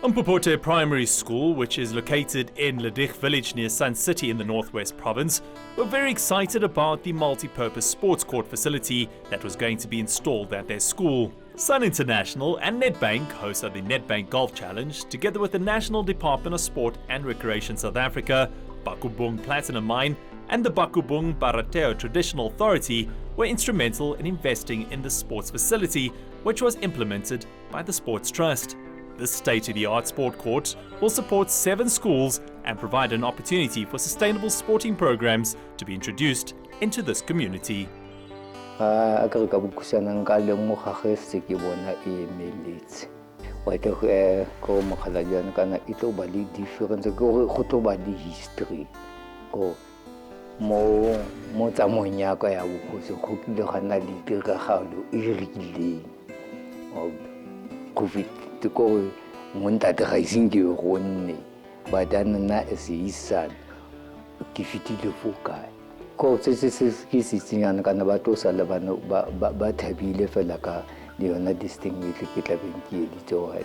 Umpopote Primary School, which is located in Ledig village near Sun City in the Northwest Province, were very excited about the multi-purpose sports court facility that was going to be installed at their school. Sun International and Nedbank hosted the Nedbank Golf Challenge together with the National Department of Sport and Recreation South Africa, Bakubung Platinum Mine and the Bakubung Barateo Traditional Authority were instrumental in investing in the sports facility, which was implemented by the Sports Trust. This state-of-the-art sport court will support 7 schools and provide an opportunity for sustainable sporting programs to be introduced into this community. Ko montate ga isinke go nne ba dana na esisan ke fitile fokae ko se ke sitsinyana kana ba tosa le bana ba thabile fela ka le yona distinguished ke tla beng ke editse wa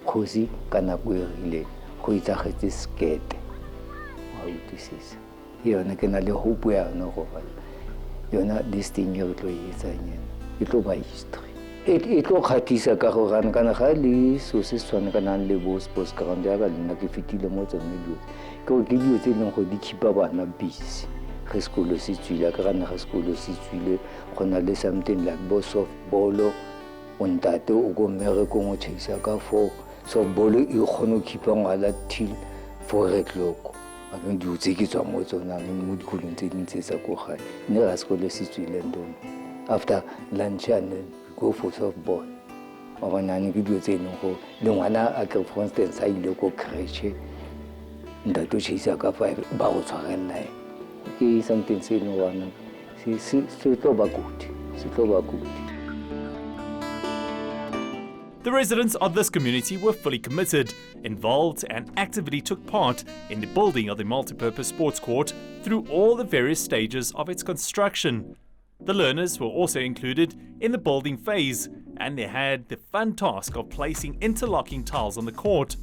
khosi kana go ile go itsagetse skete wa utisisa yona ke na le hope ya no go fa yona distinguished tlo itsanyana e tlo ba history. It lo khatisa ka go gana kana ga le so se tswana kana le bo sports ka ga ga nna ke fitile mo tsone dilo ke go ke dilo tse leng go di khipa bana busy ge sekolo se tswile ka gana ga sekolo se tswile gona le something like bo softball o ntate o go mere ko mo chase ka for softball e gone khipa ngala till 4 o'clock a beng di utse ke tswa mo tsona mo dikolong tse dintse sa go ga ne ga sekolo se tswile ndo after lunch and go for softball. Mabanane ke dio tse neng go le ngwana a ke for instance a ile go crash nda to chisa ka 5 ba go tshwarella ke something se no wana se tlo ba good se tlo ba good. The residents of this community were fully committed, involved and actively took part in the building of the multipurpose sports court through all the various stages of its construction. The learners were also included in the building phase, and they had the fun task of placing interlocking tiles on the court.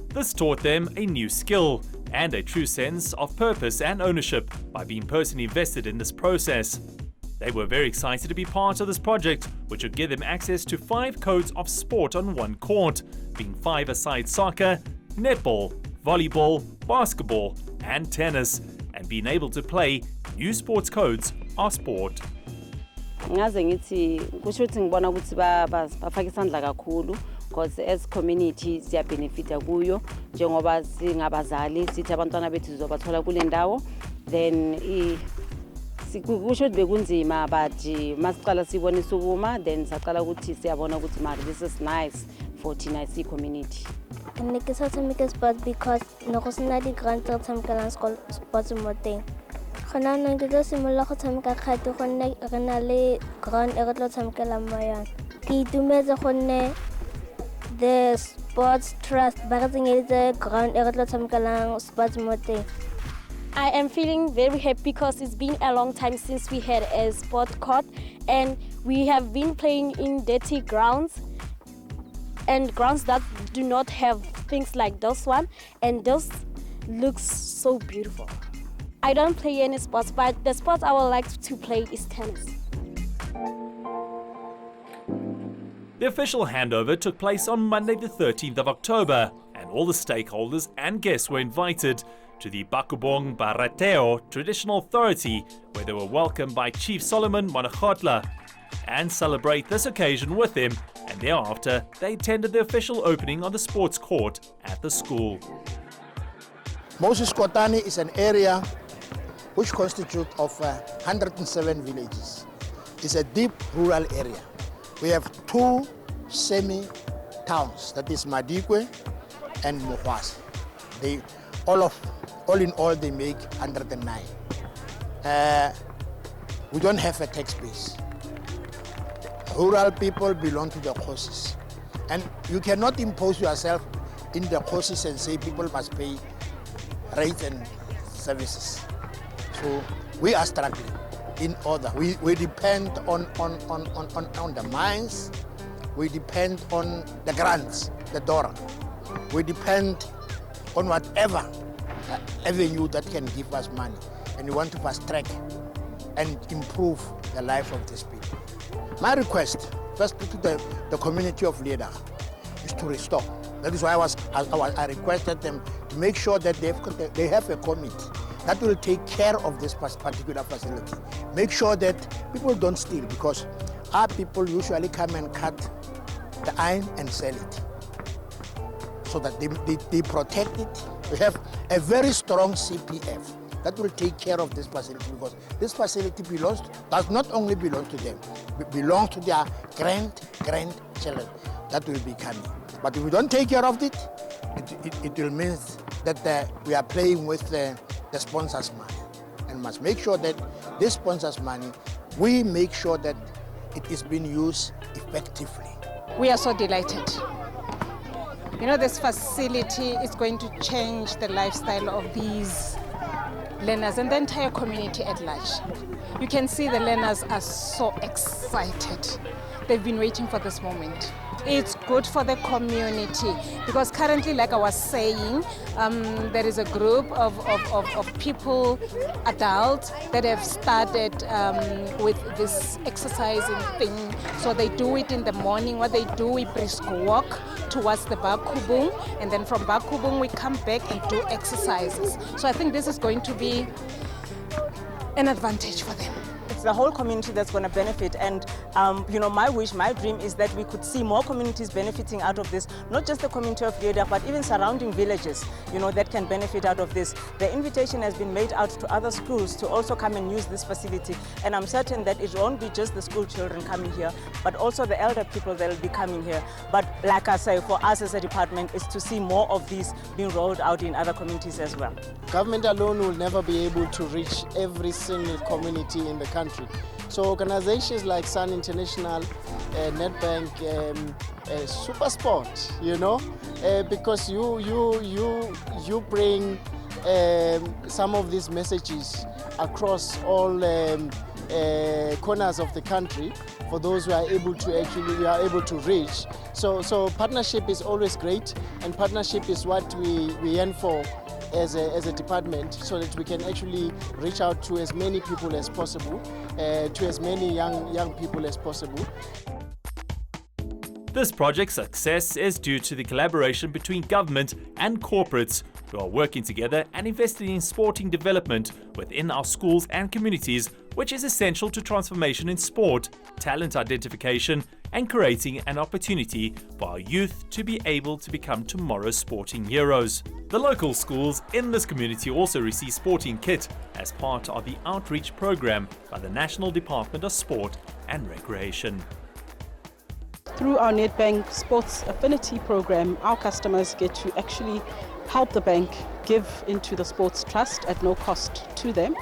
This taught them a new skill and a true sense of purpose and ownership by being personally invested in this process. They were very excited to be part of this project, which would give them access to 5 codes of sport on one court, being 5-a-side soccer, netball, volleyball, basketball and tennis, and being able to play new sports codes of sport. Ngaze ngithi kusho ukuthi ngibona ukuthi bafaka isandla kakhulu because as community siya benefita kuyo njengoba singabazali sithi abantwana bethu sizobathola kule ndawo then kusho ukuthi bekunzima but masiqala sibone sukuma then saqala ukuthi siyabona ukuthi mari this is nice for thina si community. Ke sa tshameka sport because no go sena di grant tsa tshameka sports mo teng. Gona nna ke tlo simolola go tshameka kgati gonne re na le ground e re tlo tshamekela mo yona. Ke itumetse gonne the sports trust ba re tsenyeditse ground e re tlo tshamekelang sports mo teng. I am feeling very happy because it's been a long time since we had a sport court and we have been playing in dirty grounds and grounds that do not have things like this one, and this looks so beautiful. I don't play any sports, but the sport I would like to play is tennis. The official handover took place on Monday the 13th of October, and all the stakeholders and guests were invited to the Bakubung Barateo Traditional Authority, where they were welcomed by Chief Solomon Monachotla, and celebrate this occasion with him, and thereafter they attended the official opening of the sports court at the school. Moses Kotane is an area which constitutes of 107 villages. It's a deep rural area. We have 2 semi-towns, that is Madikwe and Muhwasi. They all in all they make 109. We don't have a tax base. Rural people belong to the courses, and you cannot impose yourself in the courses and say people must pay rates and services. So we are struggling in order. We depend on the mines, we depend on the grants, the DORA. We depend on whatever avenue that can give us money, and we want to fast track and improve the life of these people. My request, first to the community of Ledig, is to restore. That is why I requested them to make sure that they have a committee that will take care of this particular facility. Make sure that people don't steal, because our people usually come and cut the iron and sell it, so that they protect it. We have a very strong CPF that will take care of this facility, because this facility does not only belong to them, it belongs to their grandchildren that will be coming. But if we don't take care of it, it will mean that we are playing with the sponsors' money, and must make sure that this sponsors' money, we make sure that it is being used effectively. We are so delighted. You know, this facility is going to change the lifestyle of these learners and the entire community at large. You can see the learners are so excited. They've been waiting for this moment. It's good for the community, because currently, like I was saying, there is a group of people, adults, that have started with this exercising thing. So they do it in the morning. What they do, we brisk walk towards the Bakubung, and then from Bakubung we come back and do exercises. So I think this is going to be an advantage for them. It's the whole community that's going to benefit, and my wish, my dream is that we could see more communities benefiting out of this, not just the community of Ledig, but even surrounding villages, that can benefit out of this. The invitation has been made out to other schools to also come and use this facility, and I'm certain that it won't be just the school children coming here, but also the elder people that will be coming here. But like I say, for us as a department, is to see more of these being rolled out in other communities as well. Government alone will never be able to reach every single community in the country. So organizations like Sun International, Nedbank, Supersport, because you bring some of these messages across all corners of the country for those who are able to reach. So partnership is always great, and partnership is what we yearn for as a department, so that we can actually reach out to as many people as possible, to as many young people as possible. This project's success is due to the collaboration between government and corporates who are working together and investing in sporting development within our schools and communities, which is essential to transformation in sport, talent identification, and creating an opportunity for our youth to be able to become tomorrow's sporting heroes. The local schools in this community also receive sporting kit as part of the outreach program by the National Department of Sport and Recreation. Through our Nedbank Sports Affinity program, our customers get to actually help the bank give into the sports trust at no cost to them,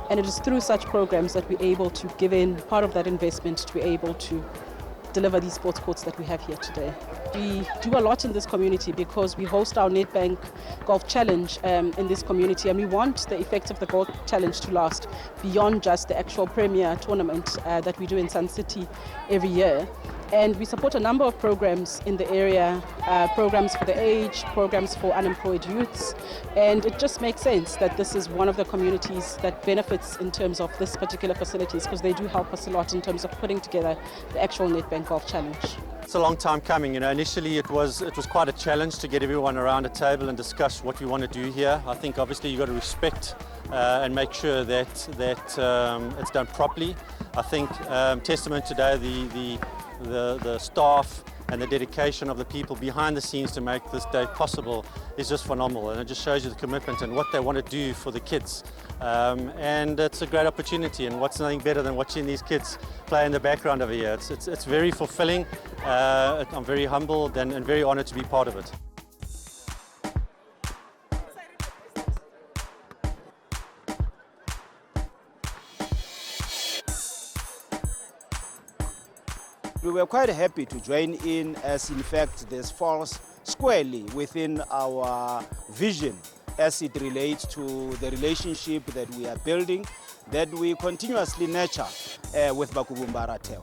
and it is through such programs that we're able to give in part of that investment to be able to deliver these sports courts that we have here today. We do a lot in this community because we host our Nedbank Golf Challenge in this community, and we want the effects of the Golf Challenge to last beyond just the actual premier tournament that we do in Sun City every year. And we support a number of programs in the area, programs for the aged, programs for unemployed youths, and it just makes sense that this is one of the communities that benefits in terms of this particular facilities, because they do help us a lot in terms of putting together the actual Nedbank Golf Challenge. It's a long time coming. Initially it was quite a challenge to get everyone around a table and discuss what we want to do here. I think obviously you've got to respect and make sure that it's done properly. I think testament today the staff and the dedication of the people behind the scenes to make this day possible is just phenomenal, and it just shows you the commitment and what they want to do for the kids. And it's a great opportunity, and what's nothing better than watching these kids play in the background over here. It's very fulfilling. I'm very humbled and very honored to be part of it. We were quite happy to join in, as in fact this falls squarely within our vision as it relates to the relationship that we are building, that we continuously nurture with Bakubumbara Teo.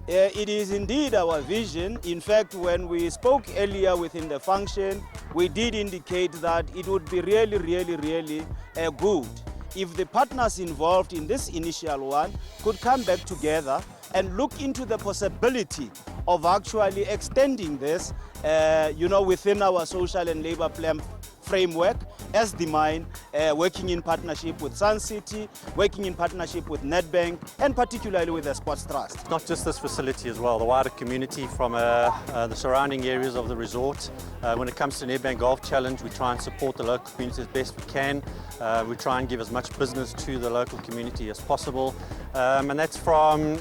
It is indeed our vision. In fact, when we spoke earlier within the function, we did indicate that it would be really good if the partners involved in this initial one could come back together and look into the possibility of actually extending this, within our social and labor plan framework as the mine, working in partnership with Sun City, working in partnership with Nedbank, and particularly with the Sports Trust. It's not just this facility as well, the wider community from the surrounding areas of the resort. When it comes to Nedbank Golf Challenge, we try and support the local community as best we can. We try and give as much business to the local community as possible. And that's from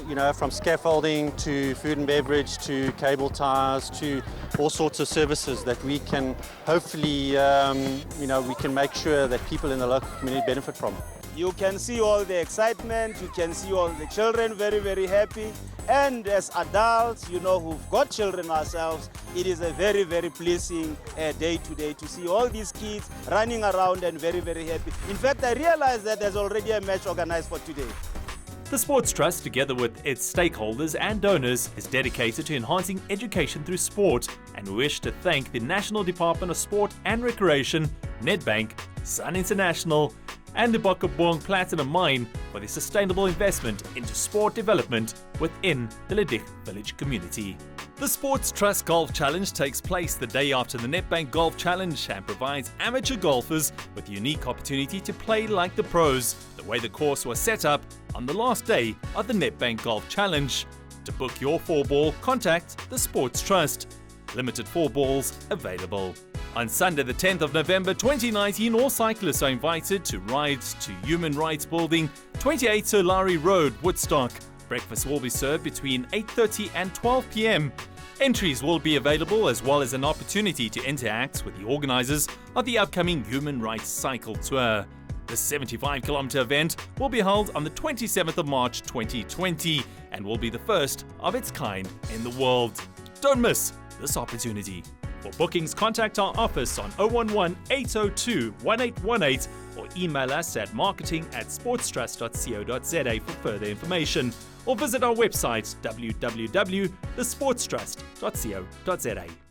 scaffolding to food and beverage to cable ties to all sorts of services that we can hopefully we can make sure that people in the local community benefit from. You can see all the excitement, you can see all the children very happy, and as adults, who've got children ourselves, it is a very pleasing day today to see all these kids running around and very happy. In fact, I realized that there's already a match organized for today. The Sports Trust, together with its stakeholders and donors, is dedicated to enhancing education through sport, and we wish to thank the National Department of Sport and Recreation, Nedbank, Sun International, and the Bokkabong Platinum Mine for their sustainable investment into sport development within the Ledig village community. The Sports Trust Golf Challenge takes place the day after the Nedbank Golf Challenge and provides amateur golfers with a unique opportunity to play like the pros, the way the course was set up on the last day of the Nedbank Golf Challenge. To book your 4-ball, contact the Sports Trust. Limited 4 balls available. On Sunday the 10th of November 2019, all cyclists are invited to ride to Human Rights Building, 28 Solari Road, Woodstock. Breakfast will be served between 8:30 and 12 p.m. Entries will be available, as well as an opportunity to interact with the organisers of the upcoming Human Rights Cycle Tour. The 75-kilometre event will be held on the 27th of March 2020 and will be the first of its kind in the world. Don't miss this opportunity. For bookings, contact our office on 011-802-1818 or email us at marketing@sportstrust.co.za for further information, or visit our website www.thesportstrust.co.za.